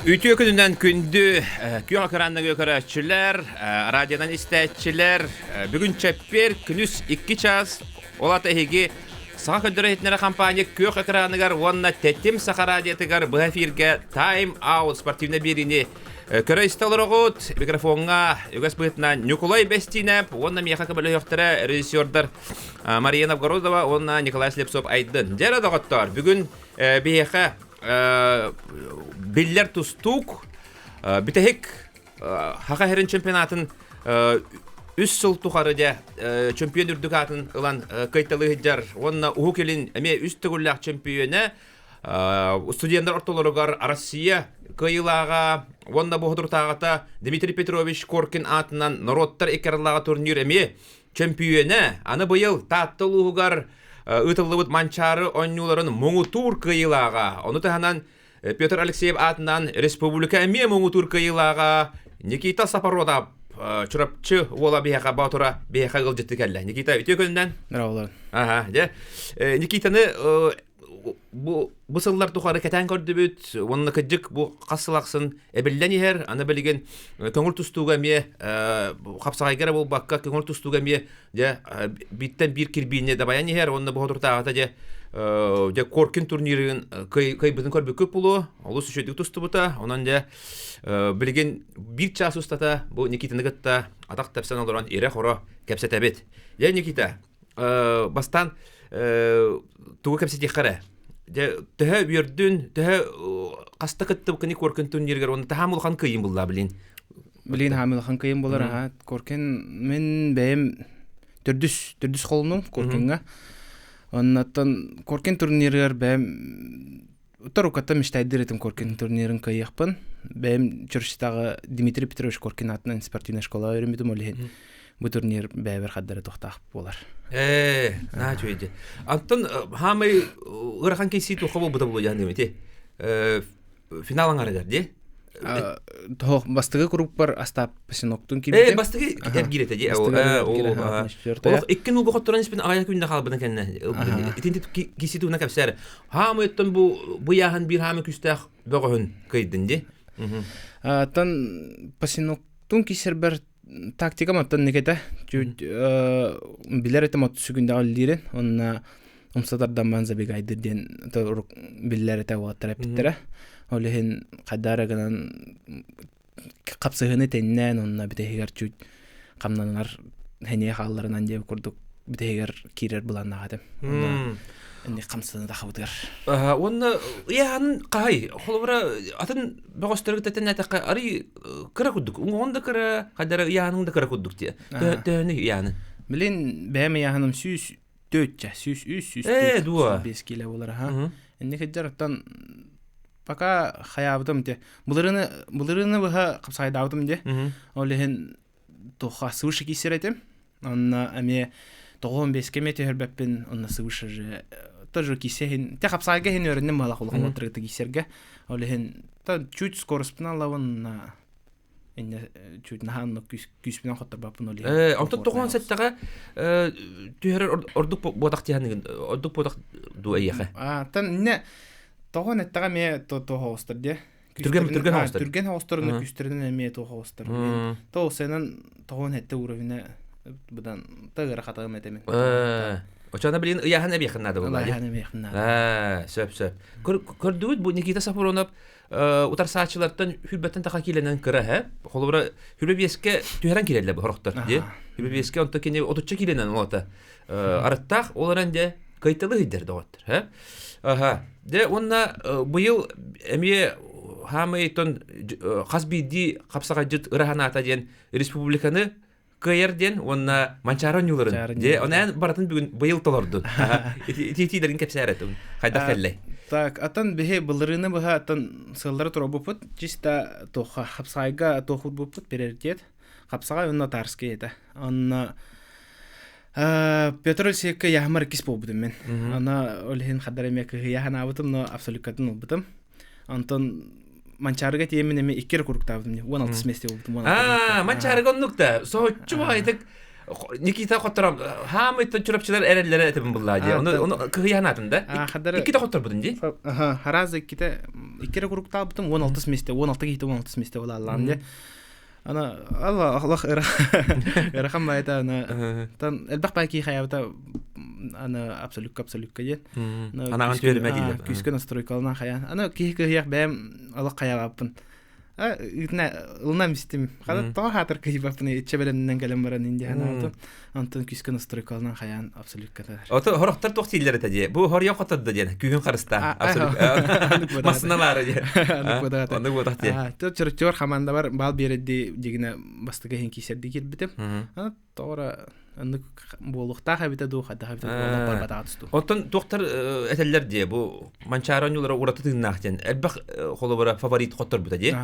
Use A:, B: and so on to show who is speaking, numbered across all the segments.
A: Ütüyor gününden gündü köy karanlığı gökaraççılar, radyodan isteççiler, bugün çepper günüz 2 ças olata hegi sağa ködüre etnere kampanya köy karanlıgar vonna tettim sağa radyotigar bu efirge time out sportivne birini köre istalorogut mikrofonga yugas bıhtına Nikolay Bestinep vonna miyaha kabul yoktara rejissörder Mariya Novgorodova vonna Nikolay Slepsov aydın. Jera dağıttar bugün biyaha Biller tustuk bitehik haka herin çempionatın üst sıl tuharıca çempiyon ürdükatın olan kayıtalı hiccar onna uhukelin eme üst tügüllak çempiyonu studiyanlar ortalarıgar Rossiya kayılağa onna boğdur tağıta Dmitri Petrovich Korkin atından Narodlar ekerlağa turnir eme çempiyonu anı bıyıl tattılığıgar ıtıllıbıt mançarı onyuların Moğutur kayılağa onu tahanan Петр Алексеев атынан республика эме муңутур кыйылага Никита Сапородов чурапчы ола бияка батура бияка кылжытты келле. Никита үтө көнүнөн.
B: Merhabalar.
A: Ага, же. Никитаны bu sıllar tuğarı keten gördübüt, onunla kıcık bu kasılaqsın ebellen yer, ana beligen köngül tustuğu miye, kapsağay gara bol bakka köngül tustuğu miye, bitten bir kirbine de bayan yer, onunla bu hodur tağıta korkin turnirin kaybıdın körbü köp bulu, olu süşedik tustu buta, ondan beligen bir ças ustata bu Nikita'nı gıtta atak tepsen oluran ere xoro kepset ebet. Nikita, bastan tuğu kepset yıkara. Тәһә бирдүн тәһә каста кытты кыны коркын турниргә оны тәһәмул хан кыйын булла билин.
B: Билин хамил хан кыйын булар ха. Коркен мен бәем төрдүс холнум коркенга. Оннан коркен турниргә бәем торукатта миштайдыр этим коркен турнирын кыйыкпын. Бәем Чурчтагы Дмитрий Петрович Коркин атынан спортивная школа өйрөнмөдүм олehen. Bu turnir bәбер хаддары тохтак болар.
A: На чуйди. Антон хамы ырхан кейси тухабы буда болу яны мете. Финалын арыдар, де?
B: Тох бастыгы группар Остап Пасиноктун кибите.
A: Бастыгы кеп кирете, де. Олох иккен ул бохоттуран испин ая күндө калбына кенне. Итинде кейси туна капсар. Хамы өттөн бу яхан бир хамы күстак бөгөн кыйдын, де?
B: Тан Пасиноктун кисербер тактика маттан некете билер этем от сүгүндө алдирен онна умсадардан манза бегайдыр ден билер эте ваттар биттер олехин кадараган капсыгыны теннен онна битегер чуть камнанар хене халларынан деп курдук битегер кирер буланагадым Энди камсыны да хабыдыр.
A: Онна ян кай, холбара атын богостыргы тетен атакка ари кыра кудук. Онда кыра, кадара яныңда кыра кудук те. Төне яны.
B: Билин бәме яным сүз төтчә, сүз
A: дуа.
B: 5 кило булар ха. Энди хәҗәрәттән пока хаябдым те. Буларыны баха капсайдавдым де. Олehen тоха суши кисеретем. Онна аме 15 км хәрбәппен онна суши тоже кисехин. Те капсайга хин өреннән мала кулган отрыкты кисергә. Олehen та чуть скорость пенал лавын инде чуть наханны күспенен хаттар бапын олehen.
A: Антон 97-тәгә төһәр ордук бодак тиһәнген. Ордук бодак дуаяха.
B: Тан не 97-тәгә ме то хостер де. Түрген хостырны күстерден ме то хостер. То сенен 97 уровне будан тагыра хатагым этемен.
A: Очана билин яхан эбехнада булар.
B: Яхан эбехнада.
A: Сөп. Көрдүт бу Никита Сапоронов утарсаачылардан хүлбәттен така киленен кыра ха. Холбара хүлбеске төһәрән кирелле бу хороктор, де. Хүлбеске онта кене отучча киленен олата. Араттак оларан де кайтылы хидер дагыттыр, ха. Аха. Де онна быел эме хамайтон хасбиди капсагажыт ыраханата ден республиканы Кайерден онна манчарон юларын. Де онан баратын бүгүн быйыл толорду. Титилерин кепсәрәтүн. Хайда келле.
B: Так, атан бехе булырыны баха атан сыллары туробупут, чиста тоха хапсайга тохут бупут приоритет. Хапсага онна тарске эте. Онна Петр Алексеевка яхмар кис болбудум мен. Ана олehen хадаремек яхана абытым, но абсолюткатын болбудум. Антон Манчарга темен эме 2 курктавдым. 16 месте болдум.
A: Манчарга оннукта. Сооччу айтык Никита хотторам хамыт чурапчылар эреллере этебин буллаҗы. Оны кыянатында. Икки хоттор будун ди.
B: Аха, харазы икките иккере куруктал бутум 16 месте, 16 кийте 16 месте була Аллам ди. Ана Аллах рахам байта ана тан элбах байки хаябта ана абсолютка ди.
A: Ана антүле мәдиле.
B: Күскө настройкална хаян. Ана кийек бәм Аллах хаябапын. Лунам мистим. Хада то хатыр кийбапны чебелемнен келем баран инде ана антон күскө настройкална хаян абсолютка.
A: Ото хороктар тохтиллер этеди. Бу хорья котады ди. Күгүн карыста. Абсолют. Масналары ди. Аны бодат ди.
B: То чөрчөр хаманда бар бал берди дигине бастыга хин кисерди кирбитим. Ана тора аны болукта хабита ду хада хабита болуп барбата атысту.
A: Отон доктор этеллер ди. Бу манчарон юлара ураты тыгнахтен. Элбах холобара фаворит коттор бута ди.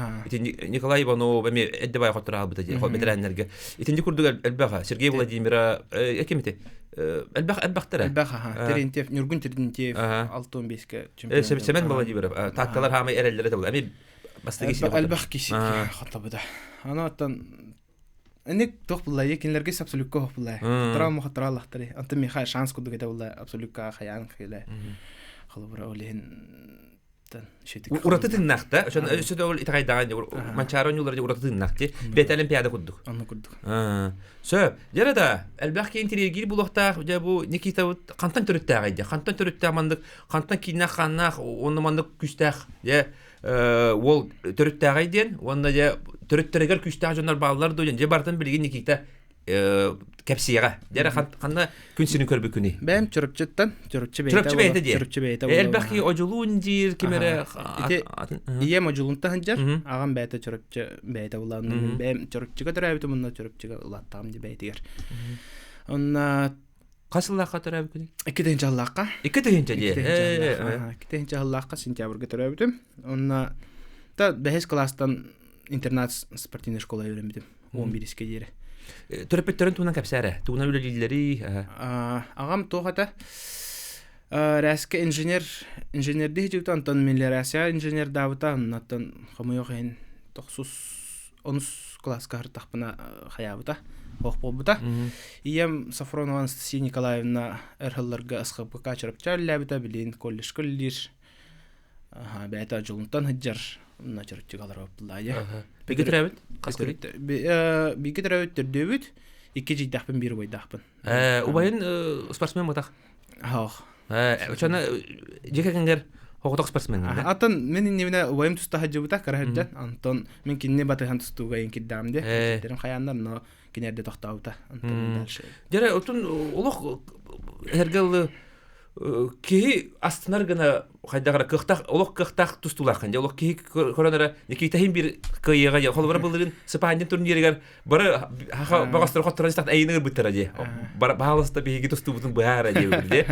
A: Николай Иванов эми эддебай коттор албыта ди. Ветераннерге. Итинди курдуга элбаха Сергей Владимира экемите. Элбахтара.
B: Элбаха. Терентьев, Нургун Терентьев 6-15-ке чемпион.
A: Семен Владимиров. Такталар хама эреллере табыл. Эми бастыгы сине.
B: Элбах киси хаттабыда. Ана аттан Эник тох булай кинлерге абсолютка хох булай. Траума хатраллахтары. Анты миха шанс кудуга да булай абсолютка хаян хиле. Халбара олен тан шетик.
A: Ураты тыннакта. Ошон өсөдө итагайдаган манчарон юллары ураты тыннакты. Бет олимпиада куддук.
B: Аны куддук.
A: Сө, жарада элбах кен тирегил булакта же бу Никита кантан төрөттөгайды. Кантан төрөттө мандык, кантан киннак ханнак, оны мандык күстак. Же ол төрөттөгайден, онда же төрөттөрөгөр күстак жонор балалар дойын. Же бартын билген Никита кепсияга. Жара канда күнсүнү көрбү күнү.
B: Бем чөрөпчөттөн, чөрөпчө бейте.
A: Элбахи ожулун жир кимере.
B: Ие можулунта ханжар. Агам бейте чөрөпчө бейте булан. Бем чөрөпчөгө төрөбүтү мунда чөрөпчөгө улаттам деп бейтигер. Онна
A: Касыллакка төрөбү күнү.
B: 2-нче аллакка.
A: 2-нче ди.
B: 2-нче аллакка сентябрга төрөбүтүм. Онна та 5 класстан интернат спортивный школа үйрөнбүтүм. 11-ке жери.
A: Төрөпөттөрүн туунан кепсәре. Туунан үлелилери.
B: Агам тохата рәске инженерди жуктан Антон Миллерася инженер Давыта наттан хамыйохен 9 класска хартахпына хаябыта. Хохбобута. Ием Сафронова Анастасия Николаевна эрхылларга асхабка чарапча лабита билин коллеж коллир. Бәйта жолунтан хаҗар. Уна чарапчыгалар буллай.
A: Биге төрөбүт. Каскыры.
B: Биге төрөбүт төрдөбүт. 2 жыйдахпын 1 бойдахпын.
A: Убайын спортсмен мытак.
B: Хох.
A: Очана жекегендер хокоток спортсмен.
B: Антон мен немне убайым туста хаҗыбыта караҗан. Антон мен кинне батыган тустуга инкиддамде. Терем хаяннар но кинерде тохтаута. Антон дальше.
A: Жара отун улук эргел ки астынар гына хайдагара кыхтак улук кыхтак тустулакан. Улук ки коронара Никитахин бир кыйыга я холбара булдырын Спания турниригер бары багастыр хоттырыстат айыныр биттера ди. Бары баалыста биги тустубутун баара ди.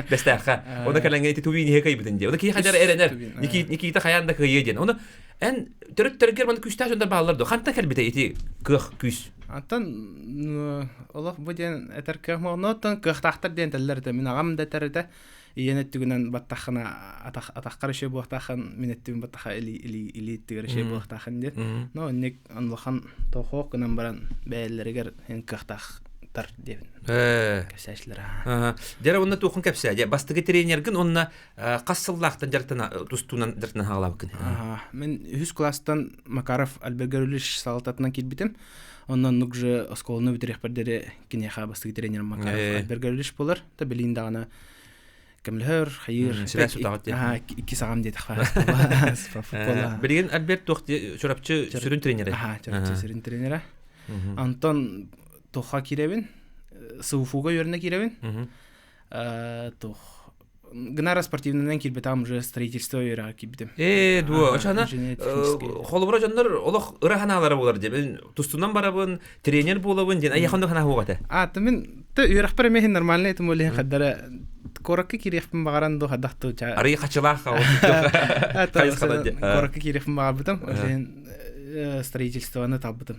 A: Дестаха. Оны каленге тубини хекай битен ди. Оны ки хадар эренер. Никита хаянда кыйыден. Оны эн төрөттөргөр мен күстә жондар бааларды. Хантан келбите ити кых күс.
B: Антон Аллах буден этеркә магнотан кыхтактыр ден телләрдә мин агам да тердә. Иенеттүгүнөн баттахана атаккар ше буактахан минеттүгүн баттаха или тигер ше буактахан ди. Но ник анлахан тохок гынан баран бәйләргә эн кыхтактар дебин. Кәсәчләр.
A: Дәре онда тухын кәпсә. Бастыгы тренергин онна кассыллактан жартына тустунан жартына халап кин.
B: Мен 100 класстан Макаров Альбергерулиш салтатынан килбитим. Оннан нукжы школаны битереп бердере кинеха бастыгы тренер Макаров Альбергерулиш булар. Та билиндагына Кемлер, хайыр. 2 сагам дедик футбол.
A: Билген Альберт тохти чорапчы сүрүн тренери.
B: Чорапчы сүрүн тренери. Антон тоха киребин. Суфуга йөрнө киребин. Тох Гнара спортивнынан кирбетам уже строительство йөрә кибдим.
A: Дуа, очана холбора жандар олох ыраханалары булар дип. Тустунан барабын, тренер булабын ден. Аяхында хана хугата.
B: Мен йөрәк бермәһин нормально этим оле хаддара коракка кирехпин багаран до хадахты.
A: Ари хачылах.
B: Коракка кирехпин багабытым. Оле строительствоны табытым.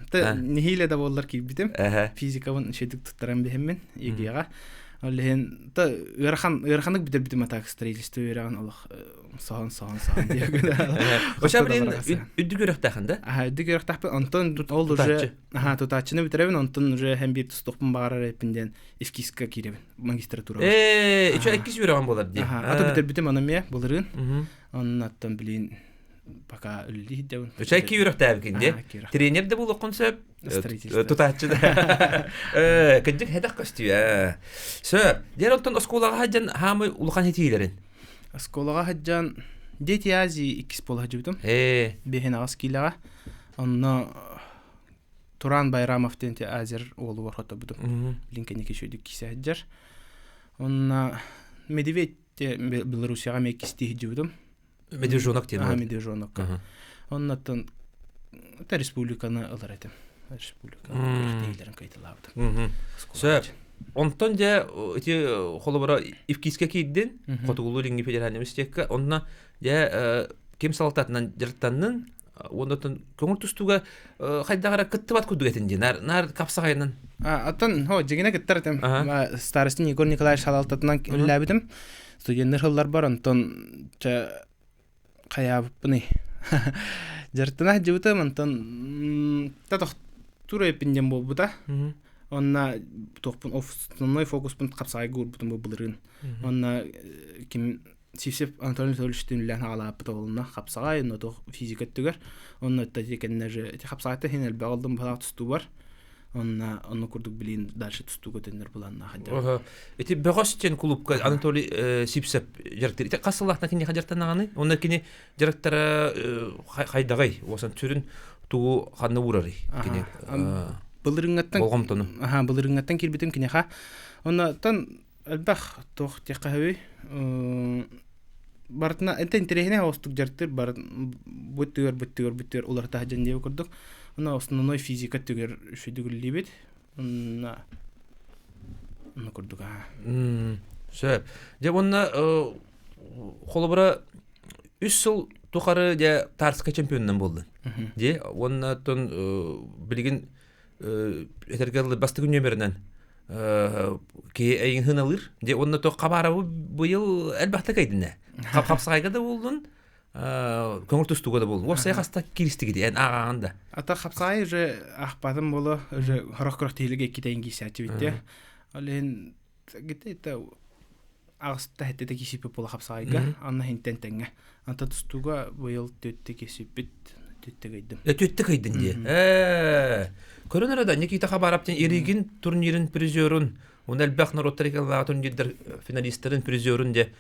B: Нихиле да боллар кибдим. Физикавын шедик туттарам бехмен. Игега. Оллен та ырханык битер матак строительство өргән алах сан дип.
A: Оша белән үддүгөрәктәхән да?
B: Үддүгөрәктәх Антон ол уже тутачыны битерәбен, Антон уже һәм бит стопын багара репиндән эскизка кирәбен магистратура.
A: Ичә икис өргән булар ди.
B: Ата битер моны ме булырын. Аннан билин пока үлли дәвен.
A: Ичә ики өрәктәб кинде. Тренер дә булу концепт тутачы да. Кидик хәдәк кастия. Сө, дер Антон осколага хаҗан һәм улхан хитиләрен.
B: Осколага хаҗан дети Азия икис бул хаҗыбытым. Бехен аскилага. Анна Туран Байрамов тенте Азер олу бар хата бутым. Линкене кешедик кисе хаҗар. Анна Медведь Белоруссияга мекисти хаҗыбытым.
A: Медвежонок тема.
B: Медвежонок. Аннан та республиканы алар айтам. Республика дейлерин кайталабыт.
A: Сө, онтон же эти холобара ивкиске кийдин, котугулу ринги федеральный университетке, онна же кем салтатынан жырттаннын, онтон көңүл тустуга хайдагара кыттыбат кудугетин же, нар капсагайнын.
B: Аттан, жегене кыттартым. Старостин Егор Николаевич салалтатынан үлләбитим. Студенттер хыллар бар, онтон каябыпны. Жырттана жыбытым, онтон тура эпинден болбута. Онна тохпун основной фокус пункт капсагай гурбутун булырын. Онна ким Сивсеп Анатолий Анатольевичтин белән алап толуна капсагай, но тох физика түгәр. Онна тәҗекеннәр же капсагайта хинел багылдым балак тусту бар. Онна курдук билин дальше тусту көтеннер буланна хәдә.
A: Эти бөгөстен клубка Анатолий Сивсеп жыртыр. Эти касыллахна кине хаҗартанаганы, онна кине жырттара хайдагай, осан түрүн туу ханны урары кине.
B: Булырыңаттан
A: болгомтону.
B: Булырыңаттан кирбитим кине ха. Онна тан албах тох текаһи бартна энтен терехне остук жартыр бар бүттүгөр улар таһжан деп көрдүк. Онна основной физика түгөр шүдүгүл либет. Онна көрдүк.
A: Сөп. Же онна холобра 3 жыл тухары же Тарска чемпионнан болду. Же онна тон билген этергелли басты күнөмеринен ки эйин хыналыр. Же онна то кабарабы быйыл элбахта кайдына. Капсагайга да болдун. Көңүл тустуга да болдун. Орсай хаста киристиги эн аганда.
B: Ата капсагай же ахпадым боло, же хорох тейлиге китейин кисәчи битте. Ален гитте агыста хетте кисип боло капсагайга, анна хинтен теңге. Ата тустуга быйыл төттө кисип бит.
A: Төттө кайдын де. Көрөнөрдө Никита Хабаровтен Иригин турнирин призерун, он элбах народтарыкалга турнирдер финалисттерин призерун де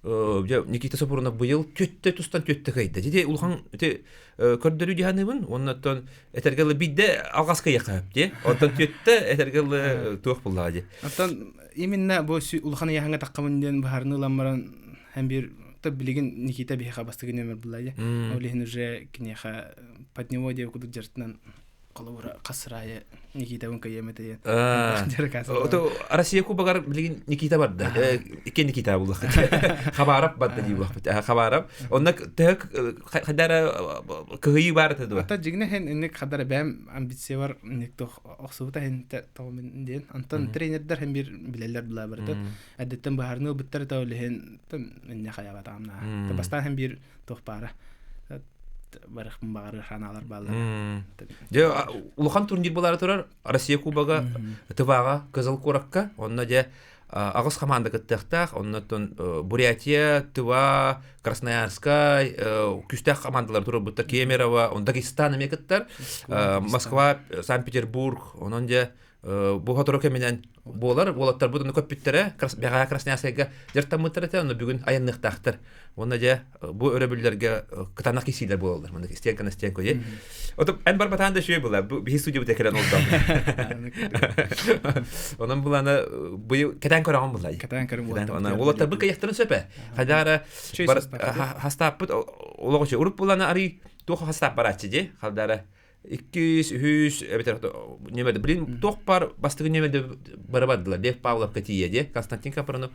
A: Никита Сапурунов быйыл төттө тустан төттө кайды. Деди улхан көрдөрү диханыбын, оннан этергеле бидде алгаска якап де. Онтан төттө этергеле туак булды.
B: Антан именно бу улхан яханга таккамынден баарны ламаран һәм бир билеген Никита беха бастыгы номер булды. Олехин уже кинеха под него деп кудук жартынан колобура касырая Никита он каемете.
A: Ото Россия кубагар билеген Никита бар да. Ике Никита булды. Хабаров барды ди вакыт. Хабаров. Онда тек хадара кыйы бар да.
B: Ата жигне хен инек хадара бәм амбиция бар, инек тох аксыбыта хен тамам ден. Антон тренердер һәм бир билелләр була барды. Әдәттән баһарны биттер та олехин инне хаяга тамна. Табастан һәм бир тох пара. Барыхмын багары ханалар баллар.
A: Же улхан турнир булары турар Россия кубага тывага кызыл коракка, онна же агыс команда кыттыктак, оннан Бурятия, Тыва, Красноярская, күстәк командалар турар бутта Кемерово, он Дагестан мекеттер, Москва, Санкт-Петербург, онан же бу хотороке менен болар, болаттар бутын көппиттере, бага Красноярскайга жертамыттырата, аны бүгүн аянныктактыр. Онна же бу өрөбүлләргә кытанак кисилер болалар. Монда стенка на стенку, е. Отоп эн бар батанда шуй була. Бу би студия бутекерен олдам. Онан буланы бу кетен көргөн булай.
B: Кетен көргөн булай.
A: Ана олаттар бу каяктырын сөпе. Хадара хастаппыт ологочу уруп буланы ари тох хастап барачы же. Хадара 200 немеде блин тох пар бастыгы немеде барабадылар. Лев Павлов Катия же. Константин Капронов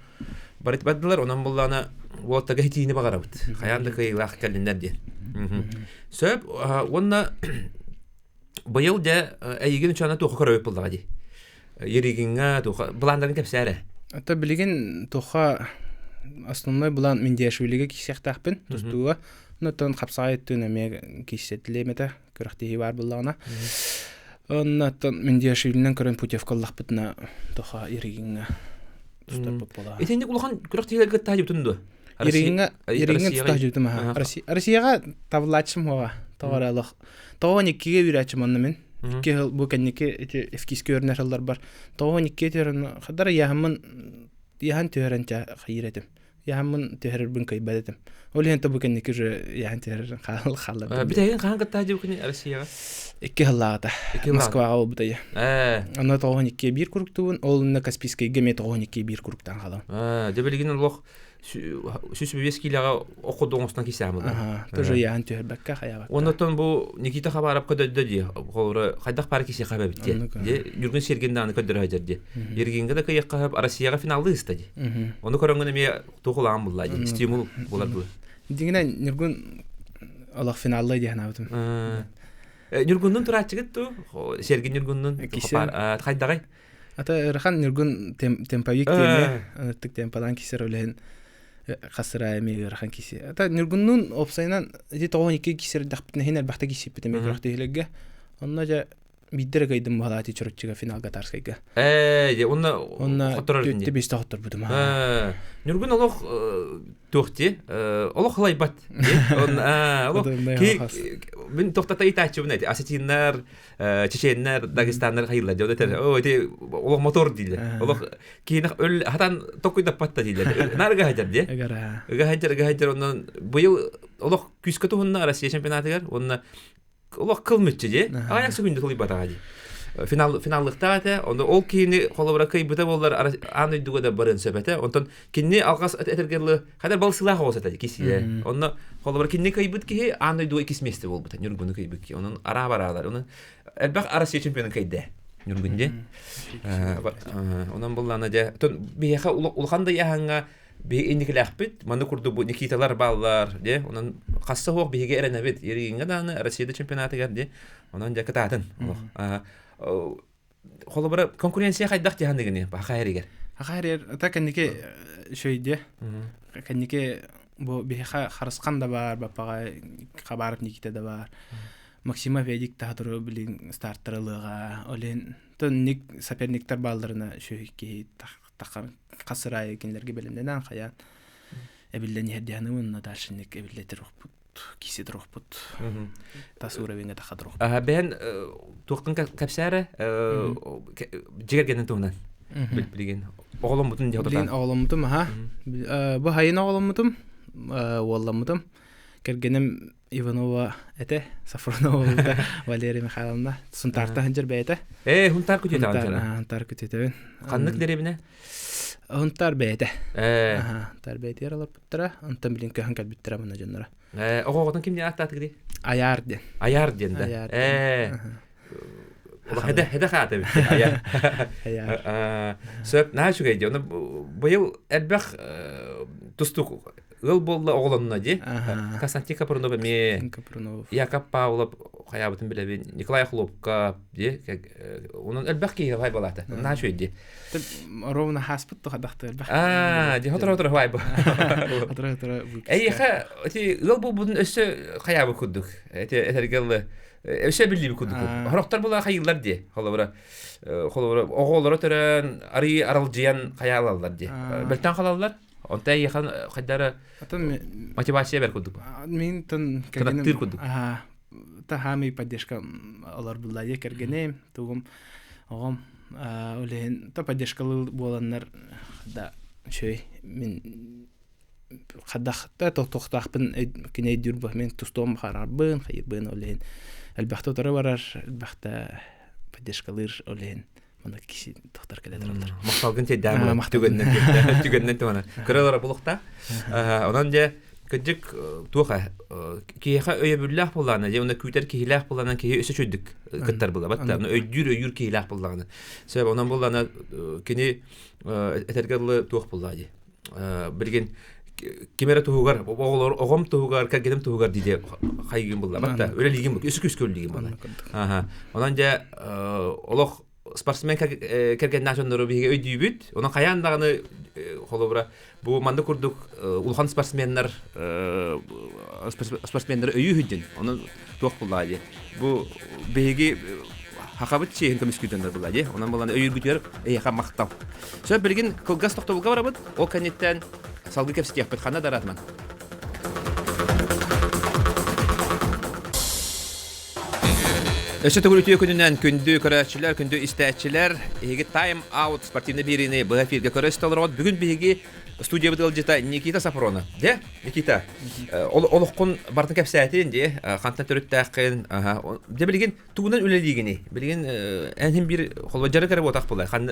A: барыт бадылар. Онан буланы вот так идти не багарабыт. Хаянда кыйлак келдиндер де. Сөп, онна быйыл да әйген чана тохы көрөп булды ди. Еригиңгә тохы буландарын кепсәре.
B: Ата билеген тоха основной булан Миндиашвилиге кисяктахпын тустуга. Нотон хапсайттын эме кисетлемете көрөхтеги бар буллагына. Оннан Миндиашвилинен көрөн путевкаллахпытна тоха иригинге тустар попула.
A: Этенди улахан көрөхтегелге таажыбытынды.
B: Иригинге тустажыбытым. Россияга тавлачым хога. Товаралык. Тоғоникке үйрәчим онны мен. Ке бу кеннике эфкис көрнәрләр бар. Тоғоникке терен хадар яһамын яһан теренчә хәйретем. Яһамын тербин кайбадетем. Ол янта бу кеннике яһан терен хал.
A: Битеген ханга таҗиб Россияга.
B: Икки халлата. Москвага ул бутая. Аны тоғоникке бир курктуун, олны Каспийский геме тоғоникке бир курктан халам.
A: Дебелеген лох Сүсбевескилага окудуңустан кисәме.
B: Тоже яһан тербәккә хаяба.
A: Оннан бу Никита Хабаров көдөддө ди. Холры хайдак пар кисе хабар битте. Де Юрген Сергенданы көдөрө хаҗырды. Ергенге дә кыякка Россияга финалды истеди. Оны көрөнгөне ме тугулам булла ди. Стимул булар бу.
B: Дигенә Нургун Аллах финаллы ди ханабытым.
A: Нургуннун турачыгыт ту. Серген Нургуннун хайдагай.
B: Ата Рахан Нургун темповик теме, тик темпадан кисер олен хасыра эме Рахан кисе. Ата Нургуннун опсайнан ди 12 кисер дахпытны хенер бахта кисеп битеме көрөхтелеге. Онна жа биддер гайдым балати чурчуга финалга тарскайга.
A: Онна
B: хоттордун. Беште хоттор будум.
A: Нургун олох тохти, олох лайбат. Олох мен тохтата итачы буна. Осетиннар, чеченнер, дагестаннар хайла жада тер. Олох мотор диле. Олох кийин өл хатан токуйда патта диле. Нарга хаҗар ди. Гахаҗар оннан быел олох күскө тухунна Россия чемпионатыгар. Онна олох кылмытчы ди. Аяк сүгүндө кылып батага ди. Финаллыкта да, онда ол кийини холобра кыйбыта боллар аны дуга да барын сөбөтө. Онтон кинни алгас этергерле хадар балсылах болсата кисие. Онда холобра кинни кыйбыт ки аны дуга икис месте болбута. Нургуну кыйбыт ки. Онун ара баралар. Онун элбак Россия чемпионы кайда. Нургунде. Онан буллана да. Тон бияха улханда яханга би индикелахпит. Маны курду бу Никиталар баллар, де. Онан касса хок биге эренебит. Еригинге да Россия чемпионаты гарди. Онан да кататын. Холобра конкуренция хайдак жаһандыгыны бахайригер.
B: Хахайрер ата кеннике шөйдө. Кеннике бу биха харыскан да бар, бапага хабарып Никита да бар. Максима Ведик тахтыры билин старттырылыга, олен тонник соперниктер балдарына шөйки такар касыра экенлерге белемден хаян. Эбиллен хедяны унна дашынник эбиллетер рухпут. Киси дрохпут. Тасура венге тахадрох.
A: Бен туктун капсары жигергенен тугунан. Билген. Оголом бутун жагдан.
B: Билген оголом бутум ха. Бу хайын оголом бутум. Wallam бутум. Кергенем Иванова эте Сафронова Валерий Михайловна сунтарта ханжер бейте.
A: Хунтар күтөтө анчана.
B: Хунтар күтөтө.
A: Каннык деребине?
B: Хунтар бейте. Тар бейте яралар буттара. Антан билин көһөн калбиттера мына жаннара.
A: Огоготун кимди аттаты киди?
B: Аярден.
A: Аярден да. Heде хаты бит. Аяр. Сөп наачуга ди. Оны быйыл элбах тустук ыл болду оголонуна ди. Константин Капронов ме. Яков Павлов хаябытын билебин. Николай Хлопка ди. Онун элбах ки хай балата. Наачу ди.
B: Ровно хаспыт то хадахты элбах.
A: Ди хотор хай ба.
B: Хотор.
A: Ха ти ыл болбудун өсө хаябы кудук. Этергел Эше билиби кудук. Хороктор була хайыллар ди. Холобра оголоро төрөн ари аралжыян хаялалар ди. Белтен халалар. Онта яхан хадара мотивация бер кудук.
B: Мен тон
A: кергенем кудук.
B: Та хами поддержка алар була ди кергенем. Тугум огом олен та поддержкалуу боланнар да шөй мен хадахта тохтахпын кине дурба мен тустом харабын хайбын олен Әлбәхтә тора барар, әлбәхтә поддержкалыр олен. Монда киси тохтар келе торалар.
A: Макталгын те дәм түгеннән тумана. Көрәләр булыкта. Онан дә кыҗык туха киеха өйбүлләх булганы, җәүнә күтәр киһиләх булганы ки өсө чөйдүк кыттар була. Батта өйдүр киһиләх булганы. Сәбәп онан булганы кини этергәле тух булды. Билген кемера тугар, огом тугар, кагедем тугар диде хайгын булла. Батта өлелигин бу, үсү күскөллигин булла. Онан да олох спортсмен керген националдары биге өйдүбүт. Онун каяндагыны холобра бу манды курдук улхан спортсменнер өйү хүдден. Оны ток булады. Бу биге хакабыт чейин көмүскүдөндөр булады. Онан болан өйүргүтөр эйха мактап. Сөп билген кылгас токтолга барабыт. О канеттен салгы кепске япыт хана даратман. Эшете күрүтү күнүнөн күндү көрөчүлөр, күндү истәчилер, эги тайм аут спортивный бирине бу эфирге көрөстөлөр. Бүгүн биги студия быдылжыта Никита Сафронов. Де? Никита. Олоққун бартын кепсәтин де, хантна төрөттәкин, де билген тугунан үлелигини. Билген энхим бир холва жары кереп отак булай. Хан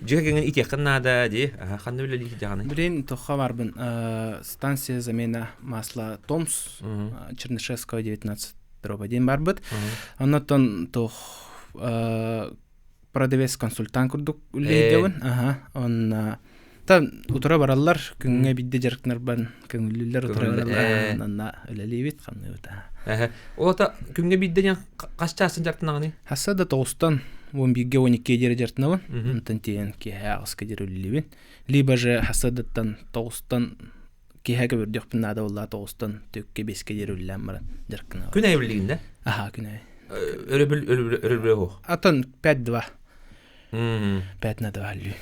A: жигеген итекнада де, ханны үлелиги жаганы.
B: Билен тоха барбын. Станция замена масла Томс, Чернышевская 19 дрободен барбыт. Оннотон тох продавец консультант курдук үлелигин. Он та утура бараллар, күнгө бидде жарыктар бан, көңүллөр утура бараллар, анна өлелибит камны ута.
A: Олата күнгө бидден каччасын жартынаганы?
B: Хасса да 9-тан 11-12 жери жартынабын. Онтан тиен ки агыска жери үлелибин. Либо же хасадаттан 9-тан кихәгә бирдек пинада улла 9-тан 5-ке жери үлеләм бар жаркына.
A: Күн айбылыгында?
B: Күн ай.
A: Өрөбүл.
B: Атын 5-2. 5-2 аллы.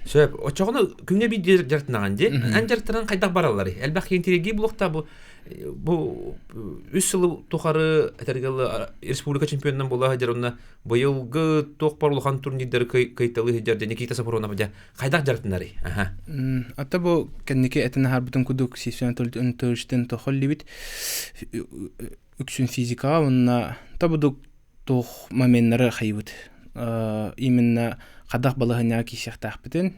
A: Сөп, очоғыны күнге бейді жартынаған де, ән жарттыран қайдақ баралары. Әлбәқ кентірегі бұлықта бұл үс сылы тоқары әтергелі республика чемпионынан бола жар, онына бойылғы тоқ барлыған турнирдері кайталы жарды, Никита Сафронов де, қайдақ жартынары?
B: Ата бұл кәннеке әтіні харбытын күдік сесуен төліштен тоқылы бит, үксін физика, онына табыдық тоқ моменттері қайбыт. Именно қадақ балығына кесектақ бітін,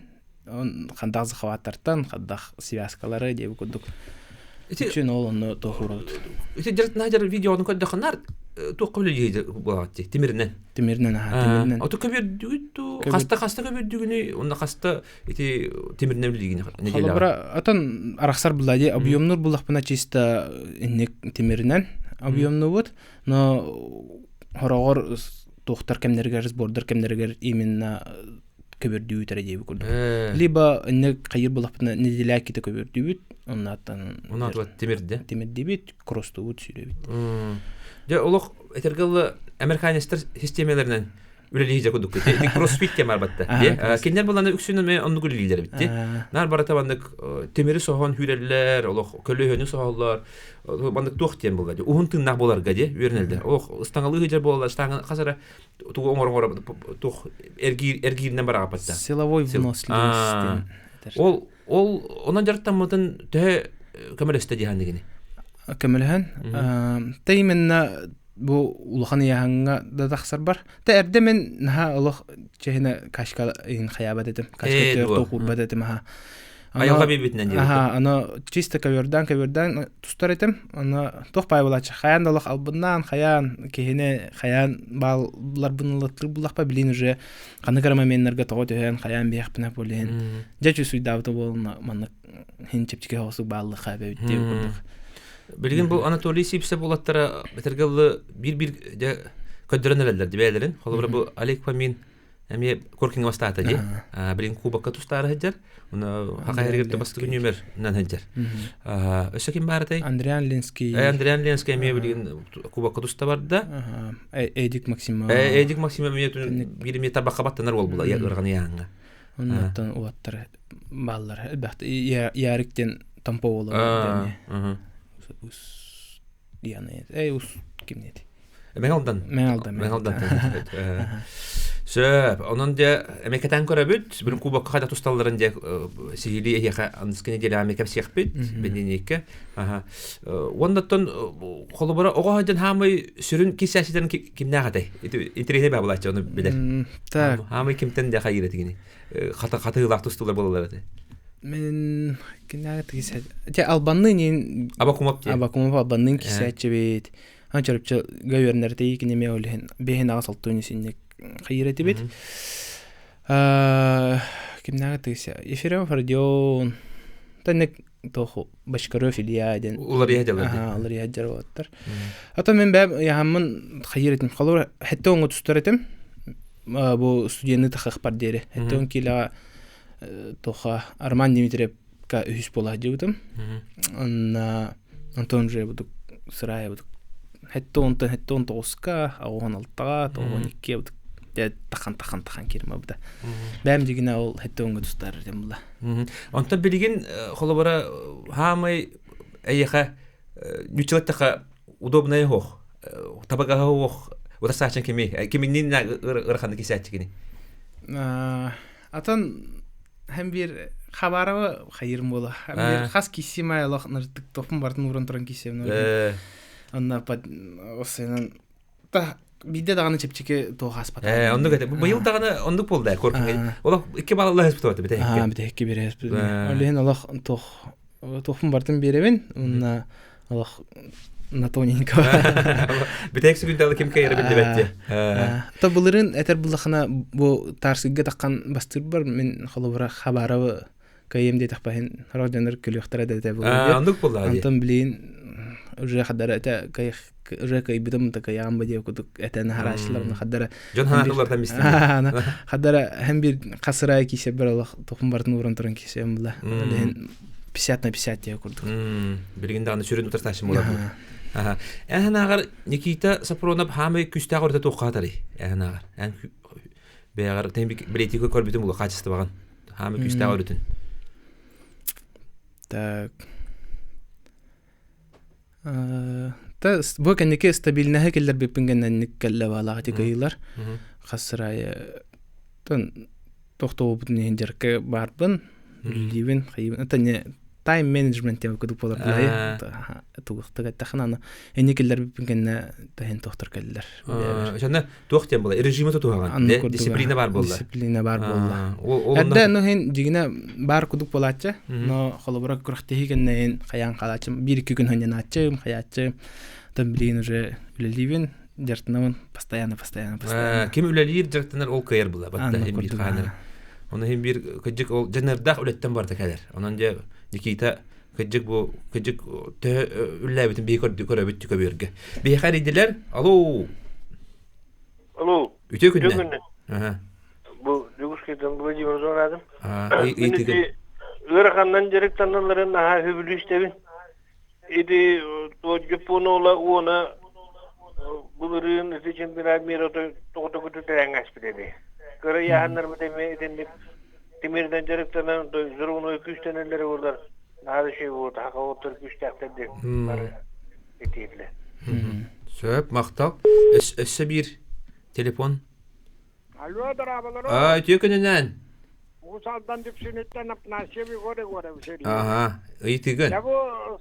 B: қандақ зықаваттартан, қадақ связкалары деп күдік. Üçün ол оны тоқырауд.
A: Жарытына жар видеоны көдді қанар тоққа білі ейді болағатты, темірінен?
B: Темірінен.
A: Оты көбердігіді, қаста көбердігіні, онда қаста темірінен білігіне?
B: Қалабыра, атан арақсар бұлады, объемнур бұлақпына чиста темірінен объемну бұд, но хорағыр тоқтар кемдергер, сбордар кемдергер именно көбердүү тәрәҗәбе күрдү. Либо инне кайыр булапны неделя ките көбердүү, оннан темирде бит, кросту бит сүйлөбит.
A: Же олох этергеле американистер системаларынан үлелиге күдүк. Кроссфит темар батта. Кендер буланы үксүнөн мен онду күлелилер битти. Нар барата бандык темири сохон хүреллер, олох көлөөнү соголлар. Бандык тохтен булгады. Ухунтын нак боларга де үрнелде. Олох стаңалы жер болалар, стаңы касара тугу оңор тух эргиринен барага батта.
B: Силовой выносливость.
A: Ол онан жартан мутун тэ көмөлөстө дигендигини.
B: Көмөлөн. Тейменна бу улаханы яһанга да тахсар бар. Та эрде мен наха улах чехина кашка ин хаябат этим. Кашка төртө курбат этим ха.
A: Айга бибитнен дип.
B: Аны чисто ковердан тустар этим. Аны тохпай булачы. Хаян улах албыннан хаян кехине хаян баллар бунлыктыр булахпа билин уже каныгырма меннерге тоо төһөн хаян бияхпына болен. Жачу суйдавты болна маны хинчепчике хосу баллы хабе дип курдук.
A: Билген бу Анатолий Сипсе булаттара бетергеле бир көдөрөнөлөр дибелерин. Холобра бу Олег Памин эми коркинг бастата ди. Билген кубакка тустары хаҗар. Уна хакайргетте бастыгы нөмер нан хаҗар. Өсөкин барытай.
B: Андриан Ленский
A: эми билген кубакка туста барда.
B: Эдик Максимов.
A: Эдик Максимов бир табакка баттанар бол була ягырганы яңга.
B: Оннан уаттар баллар. Бакты яриктен тампо болот. Яны. Ус кимнеди? Мен алдан. Сөп, онон де эмекетен көрөбүт, бир кубакка кайда тусталларын де сихили эха анскене деле амекеп сехпит, бененикке. Ондаттан холобора ого хаҗан хамы сүрүн кисәсиден кимнәгәдәй. Интернет ба булачы аны билер. Так. Хамы кимтен де хайретигини. Катыйлак тусталар болалар да. Мен кинәгә тигез. Те албанны
A: Абакумов
B: албанның кисәче бит. Анчарыпчы гөвернәрдә икене мәүлен бехин агысыл төнисинне хайрети бит. Кинәгә тигез. Эфирем фардион. Тәнек тоху башкаров илияден.
A: Улар яҗалар.
B: Улар яҗалар. Ата мен бәм яһамын хайретим. Халыр хәтта оңы тустыратым. бу студентны тахах бар дере. Эттен кила тоха Арман Дмитриев ка үс бола дигутым. Антон же буду сырая буду. Хеттон тоска, агон алтага, тогон икке буду. Тахан кирме буду. Бәм дигене ол хеттонга тустар демла.
A: Онтан билген холобара хамай эйха нючилаттака удобная хох. Табага хох. Удасачан кеминин ырханы кисәтчигини.
B: Атан hem bir xabarı xayırım bola. Hem bir xas kisime Allah nırtık topun bardın uğran turan kisem. Ondan o senin da bir de dağını çepçeke toğas patar.
A: Ondan gete. Bu yıl dağını ondan polda korkun. Ola iki balalar hesap tuttu bir de.
B: Bir de iki bir hesap. Öyle Allah topun bardın berevin. Ondan Allah Натоненько.
A: Битекс күндәле кем кайры билде бетте.
B: Та булырын этер булахына бу тарсыгга таккан бастыр бар мен холобра хабары кайым де такпаһын радионер көлөктөрө да бу.
A: Андык булды.
B: Антон билин уже хадара та кай уже кай бидем та каям баде кудук этен харашларны хадара.
A: Жон ханалардан мисти.
B: Хадара hem bir касырай кисе бер Аллах топун бардын уран туран кисе була. 50 на 50 дия курдук.
A: Билгенде аны сүрүн утарташым була. Әнагар Никита Сапронов хамы күстәгә орта тоқатары. Әнагар. Ән бәгәр тембик билетико көрбитен була качысты баган. Хамы күстәгә орытын.
B: Так. Та бу кенеке стабильнәһе келләр бипенгәннән никкәллә валагы тигейләр. Хасрая тон тохтоо бутны дерке барбын. Ливен хайын. Это не тайм менеджмент тем куду полар лай. Тугтага тахнаны. Эникелләр бипенгәннә тәһен тохтар келләр.
A: Шәнә тохтем була. Режимы тутуган. Дисциплина бар булды.
B: Дисциплина бар булды. Әдә нөһен дигенә бар куду полача. Но холобрак курахтыгеннән хаян калачым. 1-2 көн һәннән ачым, хаячым. Там блин уже Ливен дертнавын постоянно.
A: Кем үләлир директорлар ол кайыр була. Батта бир ханыр. Оны hem bir kıcık ol cennerdah ületten barda kadar. Onunca Nikita kıcık bu kıcık te üllabitin bir körü bitti köbürge. Bir haridiler. Alo. Üte günde.
C: Bu Yugoslavyadan bu Vladimir Zoradım.
A: İyi tigin.
C: Irak'tan direktanların ha hübülü istevin. İdi o Japonola ona bunların için bir admiro tokutu terengas biledi. Göre yahanlar mı demeye edindik. Demirden direktanların zorunlu küçtenelleri oldular. Daha şey oldu. Haka otur küçteklerdi. Etiydiler.
A: Söp maktal. Esse bir telefon.
C: Alo darabalar.
A: Tükününden.
C: Usaldan dipsinetten apnasya bir gore bir şey.
A: Aha. İyi tigin.
C: Ya bu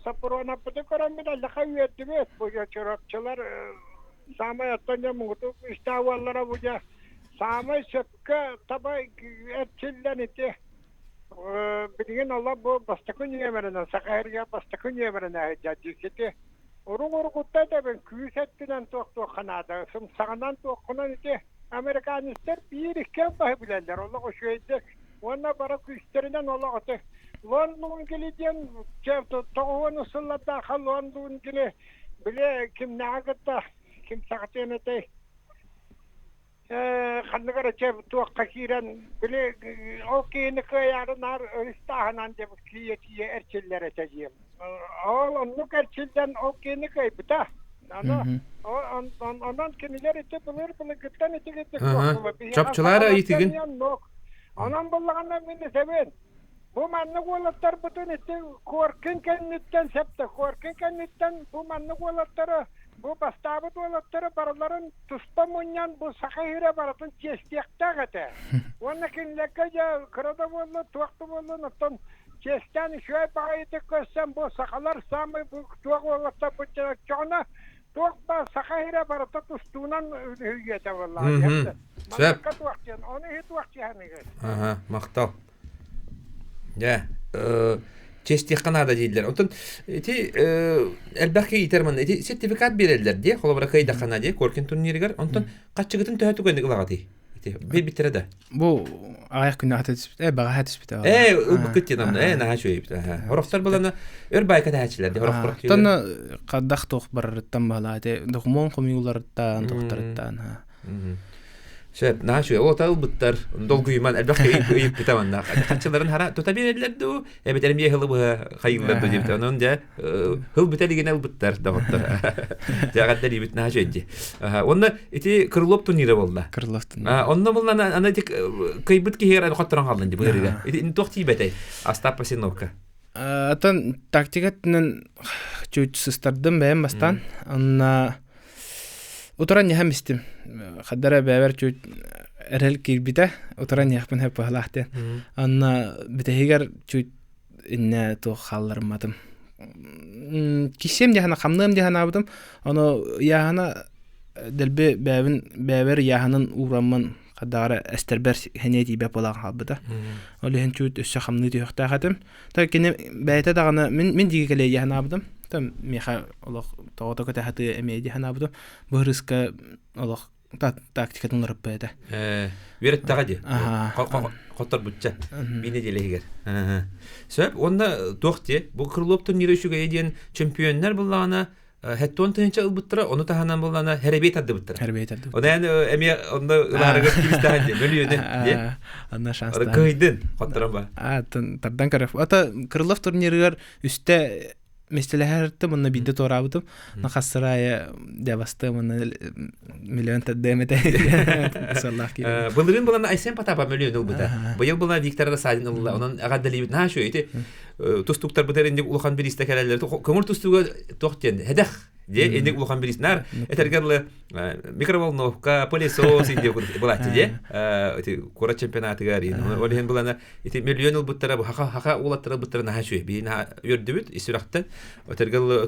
C: Saporona pıtıkaran bir de lakaviyeti mi? Bu çorapçılar samayattan ya muhtu istavallara buca. Samay söpke tabi etçilden iti. Bilgin Allah bu bastakın yemerine, Sakahir'e bastakın yemerine cacıketi. Oru kutta da ben küyüs ettiğinden toğ kanada, sağından toğunan iti. Amerikanistler bir iken bahi bilenler. Allah o şeyde. Ona bara küyüslerinden Allah atı. London geleceğin, toğuğunu sıllatta akıl London gele. Bile kim ne ağıtta, kim sağıtın iti. Kandıkara çep tuğakka kiren bile o kiyini kıyarınar istahanan cep kiyetiye erçillere çeciyim. Onluk erçilden o kiyini kıyıbıta. Ondan kiniler iti bilir gıttan iti gittik.
A: Çapçılara itigin.
C: Ondan bullağına beni sevin. Bu manlık olatlar bütün iti korkunken nitten septi. Korkunken nitten bu manlık olatları bu bastabıt olatları baraların tustamunyan bu Sakahir'e baratın çestiyakta gıtı. Onun için lekkaca kırada oldu, tuakta oldu, nıttın çesten şöyle bağıydı kössem bu sakalar sami bu tuak olatlar bu çoğuna tuak ba Sakahir'e baratı tustuğunan hüyyete vallahi.
A: Söp.
C: Onu hiç vakti hani gör.
A: Aha, maktal. Ya, Çeşitli kanada değiller. Ondan elbette iterman eti sertifikat verirler diye. Kolabora kayda kana diye korkin turnirigar. Ondan kaçıgıtın töhütü göndik lağatı. Bir bitire de.
B: Bu ayak günü hatıs bit. Bağa hatıs bit.
A: Bu kıt yanamda. Naha şöyle bit. Oraftar balana örbayka tahaçiler diye. Oraf kurak.
B: Tanna qaddaq toq barırttan balade. Dokmon komiyulardan toqtarttan.
A: Şep, naşu o tal bittar. Dolguyman elbette uyup bitamanlar. Kaççıların hara tutabilirlerdi o. Evet elim yehili bu hayırlardı diye bitaman. Onun da hıl biteligin el bittar da bittar. Jagadda libit naşu eddi. Onda iti Krılov turniri oldu.
B: Krыловтун.
A: Onda bunlar ana dik kıybıt ki her kattıran kalındı bu yere. İti tohti betey. Astap Pasinovka.
B: Атын тактикатын чуть сыстардым бәйм бастан. Анна утаран яхам истим. Хаддара бәбәр чуть эрел кирбите. Утаран яхпын хеп пахлахтен. Анна битehigер чуть инне то халлармадым. Кисем яхана хамным яхана абдым. Аны яхана делбе бәбәр яханын урамын Хадара Эстербер хенети бәпалан халбыда. Олehen чуть өссө хамны дияхта хатым. Та кине бәйте даганы мен дигеле яхана абдым. Там меха олох тоото ката хаты эмеди яхана абдым. Бу риска олох тактикатын рыппайда.
A: Верет тагади. Коттор бутча. Бине делегер. Сөп онда тохте бу Крыловтун нирөшүгө еден чемпионнар буллагана Хэттон тэнчэ ылбыттыра, оны таханан болана херебейт адды быттыра.
B: Херебейт адды.
A: Оны яны эме онда ыларыгы кибистаханде, мөлүйөне.
B: Анна шанстан.
A: Оны кыйдын, коттыран ба.
B: Тардан караф. Ата Крылов турнирыгар үсте местелехерті мұнна биді торабытым. Нақасырая девасты мұнна миллион тәддемете.
A: Бұлырын болана Айсен Потапа миллион ылбыта. Бұйыл болана Виктор Расадин ылла. Онын ағаддалибет наша өйті. Тустуктар бұтар ендік улахан бірісті кәрәлілер. Көңір тустуға тоқтен. Хедақ. Де ендік улахан бірістінар. Этергерлі микроволновка, пылесос ендік бұлатты де. Кора чемпионаты ғарин. Олеген болана миллион ылбыттара хақа улаттара бұттара наша өй. Бейін өрді бүт, исірақтан. Этергерлі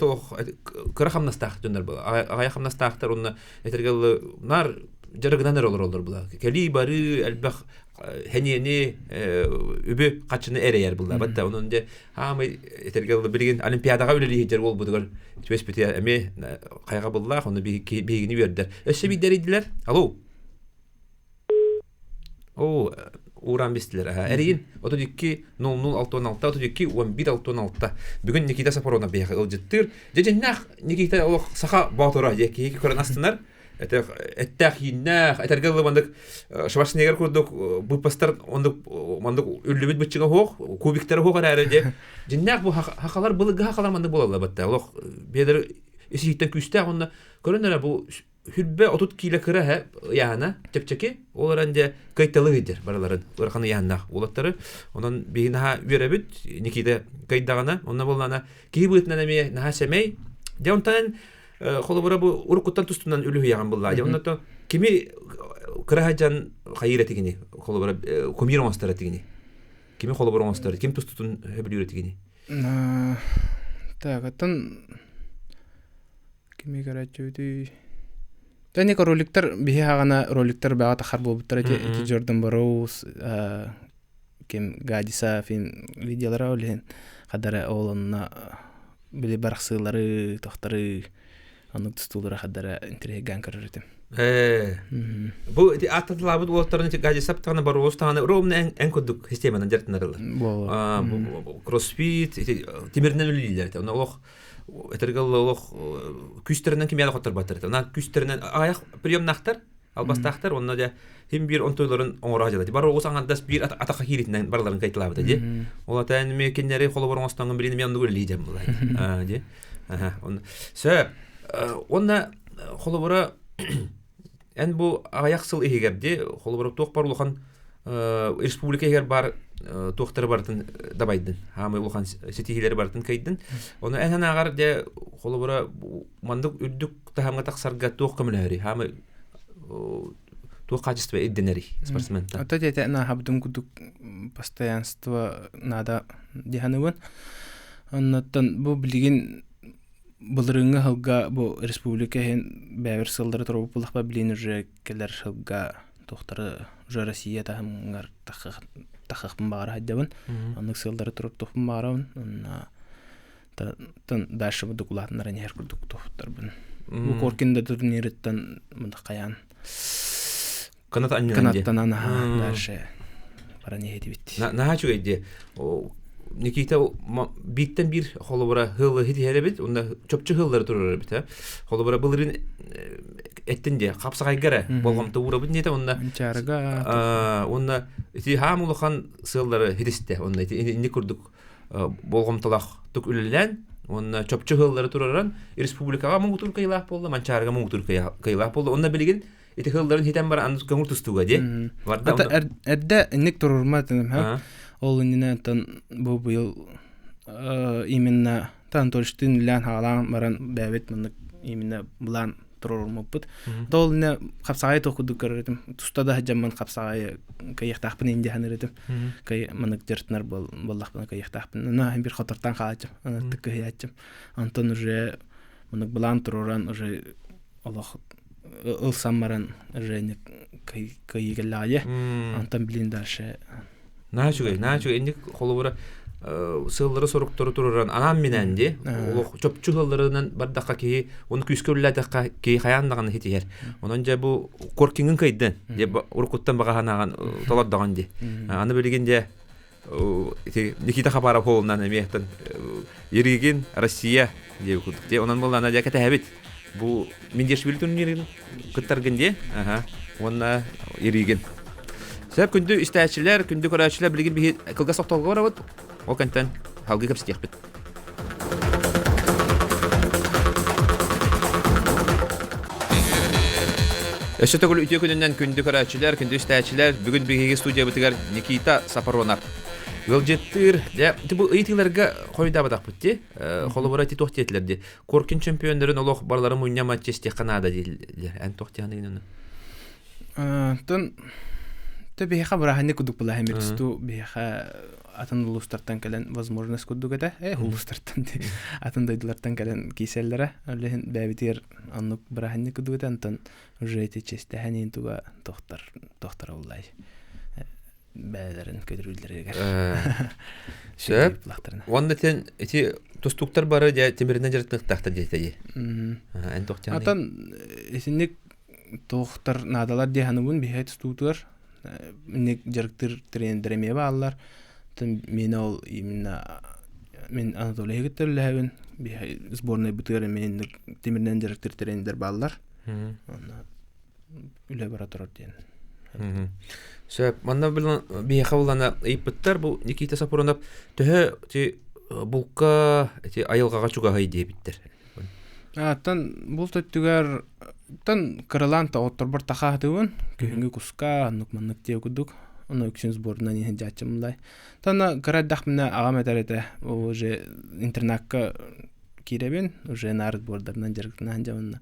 A: кыра хамнастақ жөндар бұл. Ағай хамнастақтар онына этергерлі нар жарығынан олар бұла. Кәли бары әлбәқ хәнені үбі қатшыны әрейер бұлда. Бәтті оның де хамы этергерлі білген олимпиадаға өлелі жер ол бұдығыр. Төбес біте әме қайға бұллақ, оны бейгіні вердер. Өсі бейдер еділер? Алло? О, уран бестілер. Әрейін 32-00-616, 32-11-616. Бүгін Никита Сапарона бейгі ұлжеттір. Жеженнақ Никита сақа баутыра, екі көрін астынар. Әттәқ еннақ, әтәргелі мандық Шварценеггер көрдік бұпастар, мандық үллібет бұтчыға хоқ, кубиктері хоғар әрі де. Женнақ бұл хақалар, бұлығы хақалар мандық болалар бәтті. Олық бедір есі жеттен күсті, онда көрінлері бұл хүлбе 30 кило кірі яғына, тепчеке, олар әнде қайталы ғедер бараларын, ұрқаны яғынақ олаттары. Ондан бейін аға веребіт, Никита қайдағына, онда болғана кей бұйтынан әме наға сәмей. Деонтан холобора бу урукуттан тустунан үлү яган булла. Оннато кими кырахажан хайретигини, холобора комир монстратигини. Кими холобора монстр, ким тустутун хөбүлүретигини.
B: Так, аттан кими гарачуди. Тани роликтер бихи хагана роликтер бага тахар болуптар эти Джордан Барроуз, ким гадиса фин видеолары олен хадара олонна били барахсылары, тохтары Анық тұстулары қадара интереган көрірдім.
A: Бұл аттатылабыд олаттарын ғажи саптағына бар олыстағына ровны ән көдік системадан жартынарылы. Кроссфит, темірінен өлілілер. Олық әтергілі олық күстерінен кемияда қоттар баттыр. Күстерінен аяқ приемнақтар, албастақтар, онына да hem bir ontoyların oңора жада. Бар оғыз аңандас бір атақа хиритінен барларын қайтылабыды, де. Олата әніме кеннері қолы бар оңыстаңын бірені мен онды көрілейдем бұлай. Де. Сөп, онна холобора эн бу аяқсыл егерде холобора тоқ бар улахан республика егер бар тоқтары бартын дабайдын хамы улахан сетихилері бартын кайдын оны эн ағар де холобора мандық үрдік тахамға тақсарға тоқ көмілері хамы тоқ качество эдденери спортсмента.
B: Ата дете на хабдым кудук постоянство надо диханывын. Оннаттан бу билген Бұлырыңы ғылға бұл республика бәвір сылдары тұру бұлықпа білен үрі келер ғылға тоқтары ұжа Россия тағымғар тақықпын бағара әддебін. Анық сылдары тұрып тоқпын бағарауын. Дашы бұды құлатынлар әне әр күрдік тоқтар бұн. Бұл қоркенді турниреттен мұндық қаян.
A: Канаттан
B: анаға дашы бара не еді бітті.
A: Наға чу әйде? Никита биттен бир холобора хылы хитиһеребит, онда чөпчү хыллары турар бит, холобора былырын эттинде капсагайгара болгомто урабыт нете онда.
B: Чарга.
A: Онда ити хамулхан сыллары хитисте, онда ити курдук болгомтолах тук үлелен, онда чөпчү хыллары тураран республикага муңтур кыйлах болду, манчарга муңтур кыйлах болду. Онда билген ити хылларын хитен бар аны көңүл тустуга ди.
B: Ата эрдә ник турурматым, ха. Ол инне тан бу быел именно тан толштын лан халан баран бәбет моны именно булан турурмаппыт. Тол не капсагай токуду көрөтүм. Тустада жаман капсагай кайыктакпын инде ханырытым. Кай мынык жертнар боллакпын кайыктакпын. На бир хатыртан калачым. Аны тыкыячым. Антон уже мынык булан туруран уже Аллах ылсаммаран уже не кайыгеллае. Антон билин дальше
A: Начугай, инде холобора сыллары соруктары туруран анам менен ди. Ол чөпчү хылларынан бардакка ки, оны күскөрләдәккә ки хаяндаган хитер. Онан жа бу коркиңин кайдан, деп уркуттан баганаган таладдаган ди. Аны билгенде Никита Хабаров холунан эмехтен Иригин Россия деп кудук. Онан болана да кете бу Миндешвили турнирин кыттаргынде, онна Иригин. Сәп күндү истәчләр, күндү көрәчләр билген би кылга соктолга барабыт. О кантан халгы кепстек бит. Эште гөл үтө күнүнөн күндү көрәчләр, күндү истәчләр бүген биге студия битгәр Никита Сапаронов. Гөлҗеттер, бу ыйтыларга койда бадак битти. Холоборати тохтетлерди. Коркин чемпиондарын олох барлары муйня матчесте Канада дилер. Ан тохтяны.
B: Тон беха бараханне кудук була хемерсту беха атын улустартан келен возможность кудук эте улустартан атын дайдылартан келен киселлере аллehen бәбитер аннук бараханне кудук эте антон уже эти честе ханин туга тохтар уллай бәләрен көдүрүлдерге
A: Шеп вандатен эти тустуктар бары да темирден жертник тахта дейти ан тохтяны
B: атын эсинник тохтар надалар деханыбын бехет стутур Ник жарктыр тренерме баллар. Мен ол именно мен Анатолий Геттерлевин сборная бутыры мен темирден жарктыр тренер баллар. Аны үле бара турар ден.
A: Шеп манда билен бехавлана ыйпыттар бу Никита Сапаронов төһө ти булка ти айылгага чуга хайди биттер.
B: Тан бул төттүгөр тан Караланта отторбор тахатыбын күйүнгө куска нукманнык тегудук аны үксүн сборунан ин жачымлай тана караддах мына агаматарете уже интернатка киребин уже нард бордарынан жаргынан жаман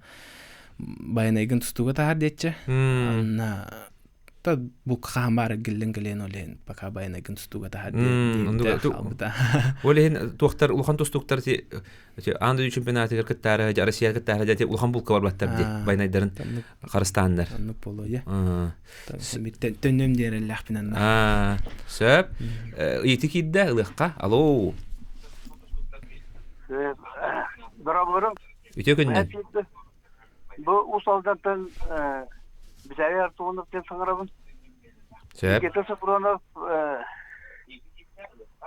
B: байнайгын тустуга тахар детче ана та бу хамар гилен олен пока байнайгын тустуга тахар
A: олен тохтар улхан тустуктар ти анда чемпионаты кыттары Россия кыттары да улхан булка бар баттар ди байнайдарын Карыстандар
B: аны боло я миттен төнөм дереллах бинан
A: сөп итикидде ылыкка алло
C: Браво.
A: үтө күннен
C: Бу усалдаттан бизайар туунуп деп саңарабын.
A: сөп
C: Никита Сапаронов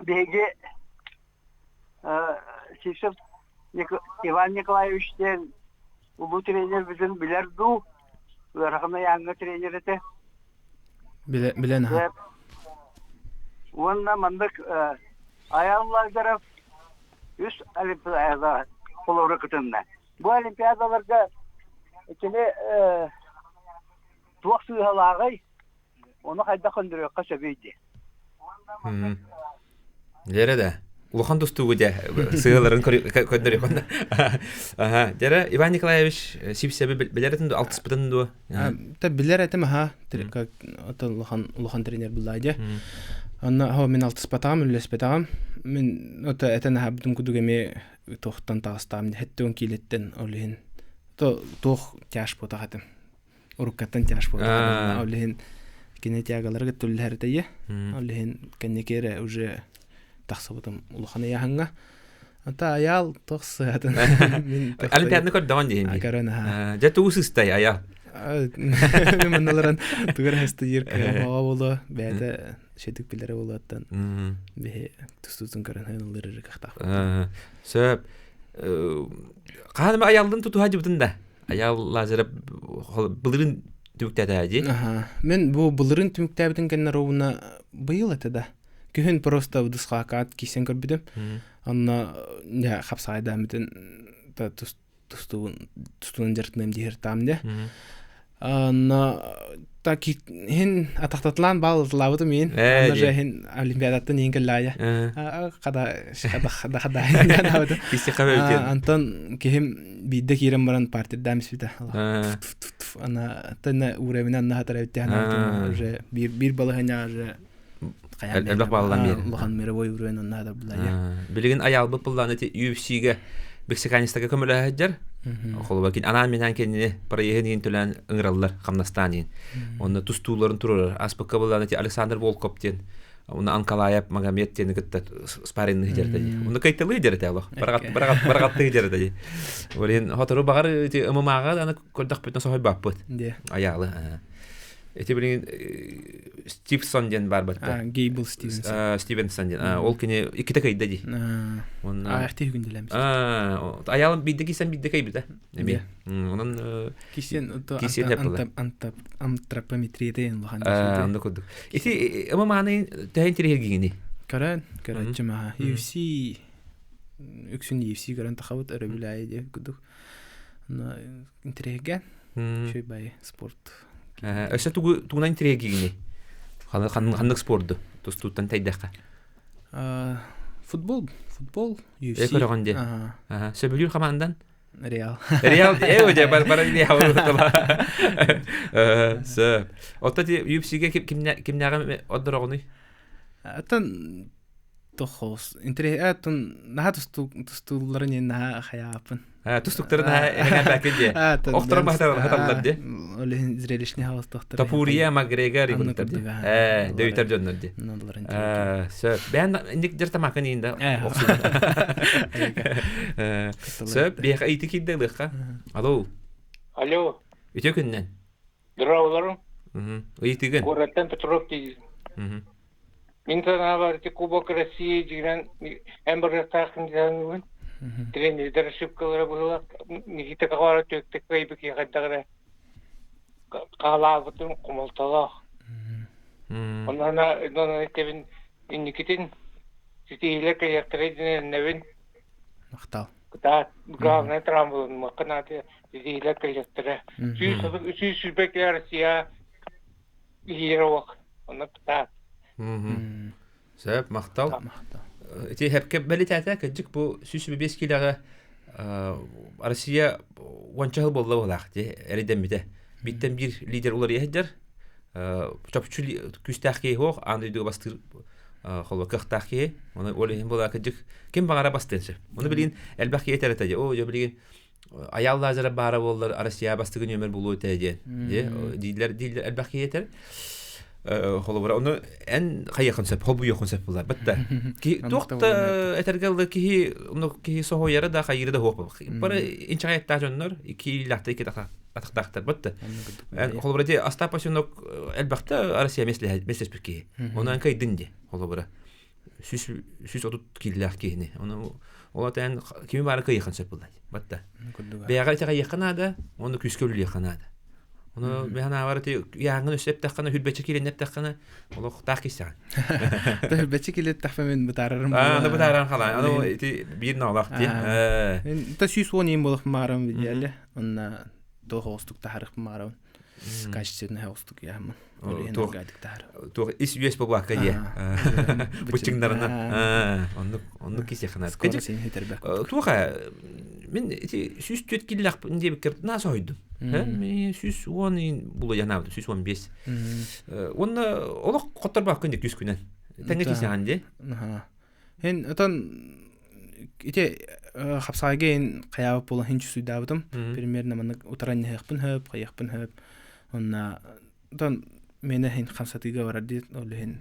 C: беге Сишев Иван Николаевичтен улуу тренер bizin билерду. Рахмана яңа тренер эте.
B: Билен ха.
C: Онна мандык аялларга үс олимпиада болору кытында. Бу олимпиадаларга ичине туаксыгалагай оны кайда көндүрөккө сөбөйдү.
A: Лереда улхан тустугу да сыгаларын көндүрөк онда. Жара Иван Николаевич сипсебе билердин 6 спытын до.
B: Та билер этем ха, как улхан тренер булайда. Анна ха мен 6 спатам, үлес спатам. Мен ота этен хабдым кудугеме тохтан тагыстам, хеттен килеттен олин. Тох тяж потагатым. Уруккаттан тяж потагатым. Олин кинетиагаларга түлләрдәе. Олин кенекере уже тахсабытым улханы яһанга. Ата аял тохсатын.
A: Олимпиадны көрдөгөн дейин.
B: Акарана.
A: Жа туусустай ая.
B: Манналаран тугар хастыйыр кама боло бәдә шедик биләре болаттан бе тустузун каранылары кахта.
A: Сөп Қаным аялдың тұту хажы бұтында. Аял лазырып бұлырын түміктәді.
B: Мен бұлырын түміктәбдің кәнна роуына бұйыл әтеді. Күхін просто ұдысқа ақат кейсен көрбідім. Анна қапсағайда мүтін тұстуын жартынайым дейір тамды. Анна хин атақтатылан бал лавыды мен. Анна жа хин олимпиадаттан ең кәллайы. Қада
A: Кесте қабы өтен.
B: Антон кехим бейді кейрен баран партия дәміз біді. Ана тәнна ураймына анна хатар өтті. Бір балы хәне
A: Әлбақ балылан бері.
B: Лохан мировой урайын анна хатар бұлайы.
A: Білген аял бұл бұлланы UFC-ге Мексиканистага көмілі әджер. Қолы бәкін анан менен кеніне парайығын ең төлән ұңыралылар Қамнастан ең. Оны тұстуларын тұрыр. Аспыққа бұлланы Александр Волков ден. Оны Анкалаев Магомед дені күтті спаринны хидерді. Оны кайттылы хидерді әлі. Барғатты хидерді. Олен хотыру бағар ұмымаға аны көрдіқ бөтін соғай бап бұд. Аялы. Эти білген Стивенсон ден бар бәтті.
B: Гейбл Стивенсон.
A: Стивенсон ден. Ол кені икіті кайды ди.
B: Аяқты хүгінделеміз.
A: Аялым бейді кейсен бейді кай біді. Онын
B: Кисен
A: әпілі.
B: Антропометрияда лохан.
A: Онды күрдік. Эти ұмыманы тәйін терегер гейгені?
B: Көрән жымаға. UFC үксін UFC көрән тақауыт әрі біләйі де күрдік. Интереген. Шөй бай спорт.
A: Өсі туғынан терегер гейгені? Қандық спорды? Тұстуттан тәйдәққа?
B: Футбол, UFC.
A: Көріған де? Сөбілер қамандан?
B: Реал.
A: Реал, өде, бара Реал ұтыла. Сөп. Отта UFC-ге кімнәға одыр оғыны?
B: Аттан тоқос. Аттан наға тұстуларын ең наға қаяпын.
A: Тұстуқтарын әңән бәкінде? Оқтырын бақталар де?
B: Олеген зрелишне хауыз тоқтыр.
A: Тапурия, Макгрегор, игіліктер де? Дөйтер жонлар де? Сөп. Бән індік жыртамақын енді? Сөп. Бейқа үйті кейді ұлыққа? Алло.
C: Алло.
A: Өте күннен?
C: Дырауларым.
A: Үйтіген?
C: Городтан Петров дейді. Мен тана бар, Кубок России деген әмбірі тақын жағын тренердер шипкалары бұлақ, негеті қағара төктік көйбіке қайдағыра қағалағытын құмылталақ. Онана әтебін инекетін сетейлер каяқтырайдың әнәвін
B: Мақтал.
C: Главный трамбылын мақынаты сетейлер каяқтыры. Сүйсізбекler Россия егері оқ. Оны пытат.
A: Сөп, мақтал. Эти хәпке бәлі тәті кәджік бұл сүйсі бес келіға Россия уанчағы болла олақ де, әріден біде. Биттен бір лидер олар ехедер, чөпчүл күстәқ кей хоқ, аңды үйдігі бастыр қолы қықтақ кей, оны олайын бола кәджік кем бағара бастыншы. Оны білген әлбәқ кей етер әтәде, о, жо білген аялла ажара бара болар Россия бастығын өмір болу өтәден. Дейлер әлбәқ кей етер. Холобра оны эн қайықын сөп, холбу yoqын сөп бұлар. Бітті. Тоқты әтергелді кей соғойары да қайыры да хоқ. Бары инча қайықта жонлар, ки лақты ики атықтақтар. Бітті. Холобра де Остапа сөнок әлбәқті Россия меслес бір кей. Оны ән кайдын де. Холобра. Сүз отут кейліләқ кейіне. Ола тән кеме бары қайықын сөп бұлар. Бітті. Бәяға әте қайықын ады, оны күскөлі еқын ады. Onu mehana var ki yağın üstüp taqqana hülbetçi kilenep taqqana olu taqqisan.
B: Hülbetçi kilet taqfamen butararım.
A: Ana butaran xalan. Ana iti bir nolaq di.
B: Ta süs onin boluq maram bileli. Ona to hostuk tarix maram. Kaçtın hostuk ya.
A: То is US по бака де. Бучыңдарына. Онны кесе ханат. Туга мен сүз төт киллак инде бекер нас ойдым. Мен сүз 10 булы янавды, сүз 15. Онны олық қоттарбақ күнде күз күнен. Тәңге кесе ханде.
B: Хен атан ите хапсаға ен қаябып болын хен жүсі дабыдым. Примерно маны утаран хеқпін хөп, қайықпін хөп. Онна атан мені хен қамсатыға барады, олы хен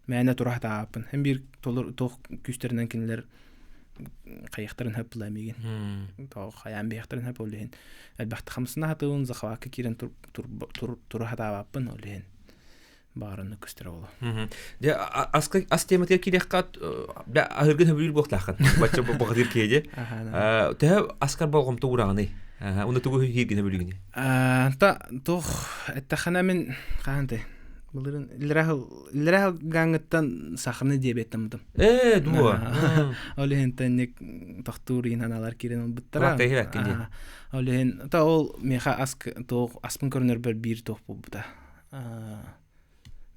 B: мәне тұрақта апын. Хен бір тоқ күстерінен кенілер кайыктарын хап буламыгин. То хаян бехтарын хап олен. Әлбәттә хамсына хатын захвакы кирен тур хатабаппын олен. Барыны күстер олы.
A: Де ас тематер киреккат да агыргын хөбүл боктахан. Бача богдыр кеде. Тэ аскар болгом туураны. Уны тугу хиргин хөбүлгүн.
B: Та тох эттахана мен канты. Булырын илрахыл гаңыттан сахарны диабеттамдым.
A: Дуа.
B: Олен тенник тохтурин аналар кирен буттара.
A: Вакыт хираккенде.
B: Олен та ол меха аск тох аспын көрнөр бир тох булбута.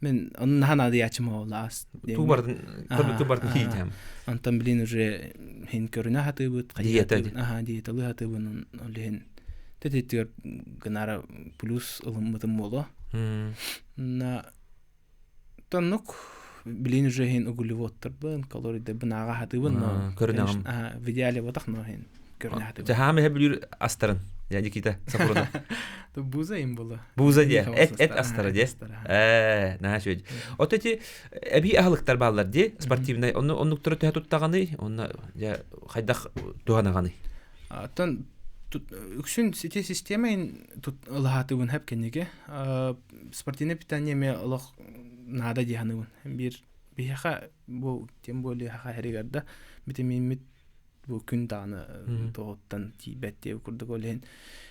B: Мен onun hana diye açma olas.
A: Tubardın hiytem.
B: Antam bilin уже hin körüne hatı bu. Diyetalı hatı bunun olhen. Tetetör gınara plus olummadım bolu. Na tanık bilin уже hin uglevotlar ben kaloride binaga hatı bunun.
A: Körünağım.
B: Videali vatakno hin körüne hatı.
A: Tahame hebilür astarın. Yani kita sapurada.
B: То буза им было.
A: Буза де. Эт астара де. Нахшөй. Отети эби ахлыктар баллар де. Спортивный. Оннуктары төһә туттаганы, онна я хайдах туганаганы.
B: Тан үксүн сите системаин тут лахатыбын хәп кенеге. Спортивный питание ме лох нада диханыбын. Бир биха бу тем более ха хәригарда витамин bu gün dağını doğuttan tibette kurduk olen.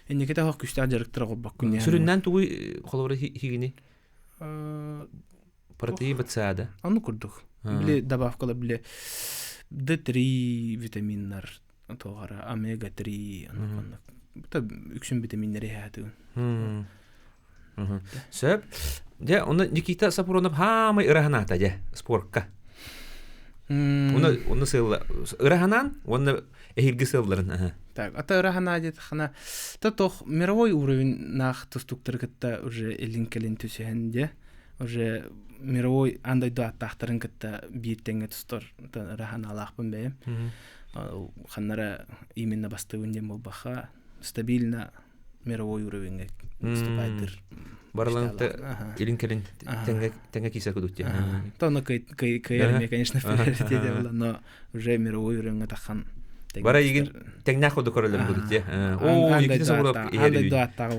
B: Enneke de hak güçler jarıktır gobak gün yani.
A: Süründen tuğu kolora higini. Protein batsada.
B: Onu kurduk. Bile dabafkala bile D3 vitaminler toğara omega 3 anladık. Bu da üksün vitaminleri hayatı.
A: Söp. De onu Nikita Sapuronov hamı ırahanata de sportka. Onu sığla ırahanan onu ehilgi sığların.
B: Так, ата ырахана хана та тох мировой уровень нах тустуктыргытта уже элинкелин төсөһөндө уже мировой андай да тахтарын кытта биеттенге тустор та ырахана алакпын бе. Ханнара именно бастыгын болбаха стабильно мировой уровеньге выступайдыр.
A: Барланты элинкелин тенге киса кудутте.
B: То на кайрме, конечно, приоритете было, но уже мировой уровень тахан.
A: Бара егин теңнах оду көрөлөр будут. О, Никита Сабуров
B: андай да тагы.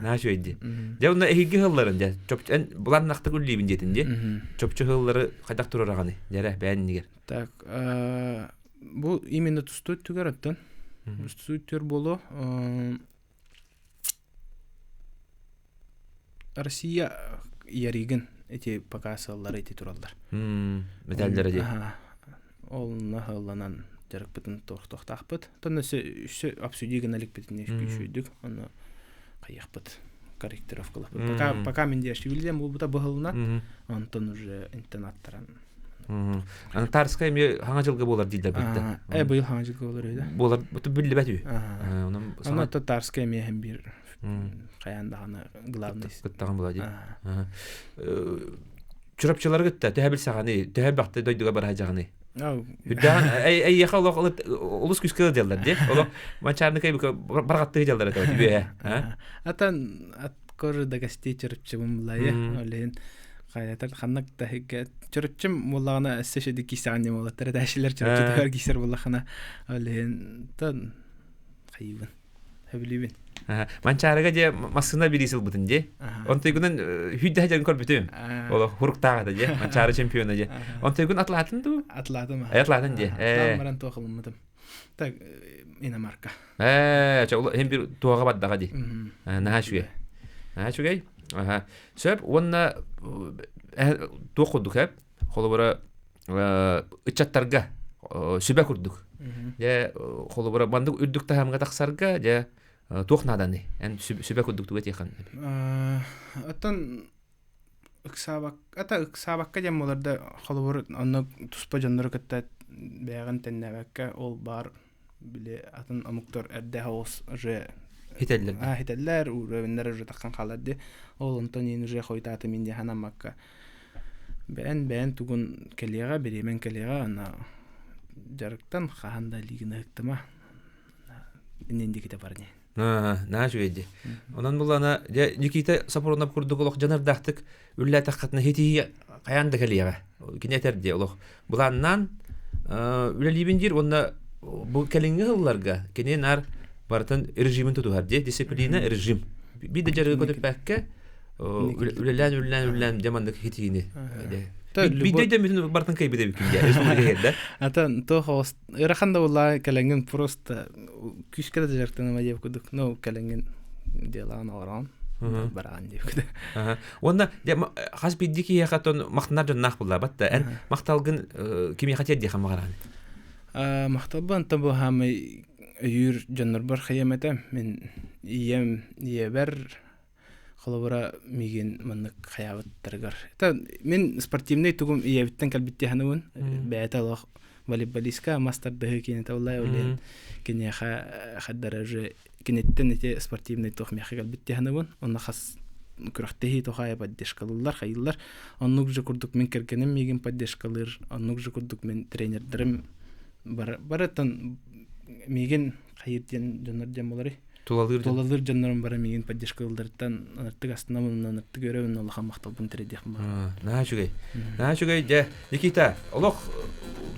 A: Наш өйдү. Же уна эхиги хылларын же. Чопчен булан накты күллибин жетин же. Чопчу хыллары кайдак турараганы. Жаре бәннигер.
B: Так, бу именно тустут түгөрөттөн. Тустуттөр боло. Россия яригин эти показаллары эти туралдар.
A: Медальдер же.
B: Ол нахалланан жарык битин тохтахпыт. Тоннасы үсө обсудиген алик битин күчүдүк. Аны кайякпыт. Корректировкалап. Пока мен деши билдем, бул бута быгылына. Антон уже интернаттаран.
A: Аны Тарская ме хаңа жылга болар дилдер битте.
B: Быйыл хаңа жылга болар өйдө.
A: Болар буту билли бәтү.
B: Аны та Тарская ме hem bir каянда аны главный
A: кыттаган була ди. Чурапчылар гытта төһәбил саганы, төһәб бакты дойдуга бара жаганы. Хүддан ай яхалык улус күскә диләр ди. Оло мачарны кайбы баргатты диләр дә.
B: Атан аткорда гасти чурапчым булая. Олен каятар ханнак тахигә чурапчым булганы әсәшеди кисәгән булар. Тәрәдәшләр чурапчылар кисәр булахана. Олен тан кайбын. Хәбилибин.
A: Манчарыга же масына бирисил бутун же. Онтойгунан хүддә хәҗән көрбүтүм. Ола хуруктага да же. Манчары чемпионы же. Онтойгун атлатын ду?
B: Атладым.
A: Атлатын же.
B: Маран тохылмадым. Так, Иномарка.
A: Чола hem bir туага баддага ди. Нахашуе. Нахашугай. Сөп онна токудук хәп. Холобара ичаттарга сүбә курдук. Я холобара бандык үрдүк тахамга таксарга же тухнаданы. Эн сүбә курдук туга тихан.
B: Аттан ыксабакка жам боларда холобара аны туспа жаннары кытта бәгән теннәбәккә ол бар биле атын амуктор әрдә хаус же
A: Хителлер.
B: Хителлер уревеннәр же таккан халады. Ол Антонин же хойтаты минде ханамакка. Бән тугун келега беремен келега ана жарыктан ханда лигине ыктыма. Иненди кете барни.
A: Наш өйдү. Онан булана Никита Сапуронов курдук олох жанардактык үллә таккатны хити каянда келега. Кинетерди олох. Буланнан үлелибин дир онна бу келинге хылларга кенен ар бартын режимин тутугар де дисциплина режим биде жарыгы көтөп бакка үлелен жамандык хитини биде де бүтүн бартын кай биде бикинге республикада
B: Атан то хост ираханда улла каленген просто күскәдә жартына ма дип күдүк. Ну каленген делан оран. Баран дип күдүк.
A: Онда хас биддики якатон мактанар жоннак булла батта эн макталгын кими хатет ди хамгаран.
B: Мактабан табу хам юр жоннор бар хаямата мен ием ебер холобра миген маннык хаябыттыргар. Та мен спортивный тугум иебиттен калбитте хануун бәталах волейболистка мастер дэ кине тавлай улен кине хаддараже кинеттен эте спортивный тух мяха калбитте хануун онна хас күрәхтеһи тохая поддержкалылар хайыллар оннук же курдук мен кергенем миген поддержкалыр оннук же курдук мен тренердерим баратан миген хайырден жоннор жамолары Толалыр жаннарым бара миген поддержкалылардан артык астына мунан артык өрөбүн Аллаха макталбын тиредих бар.
A: Наачугай да Никита Аллах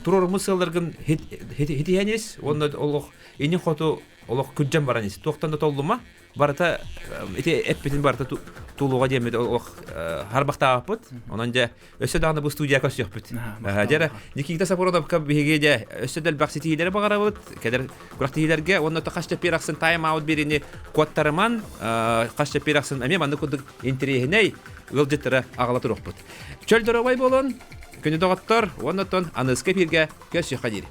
A: турор мысылларгын хитиянес онда Аллах эни хоту Аллах күджан баранес токтанда толдума барата эти эппетин барата тулуга демет Аллах харбакта апыт онан да өсө дагы бу студия көсөкпүт. Жара Никита Сапоронов кабиге да өсөдөл бакситилер багарабыт кедер курактилерге онда кашта пираксын тайм аут берини кодтарман кашта пираксын эме манда кодук интерегиней ылжытыра агала туруппут. Чөлдөрөбай болон күнү доготтор оннотон аныска пирге көсө хадир.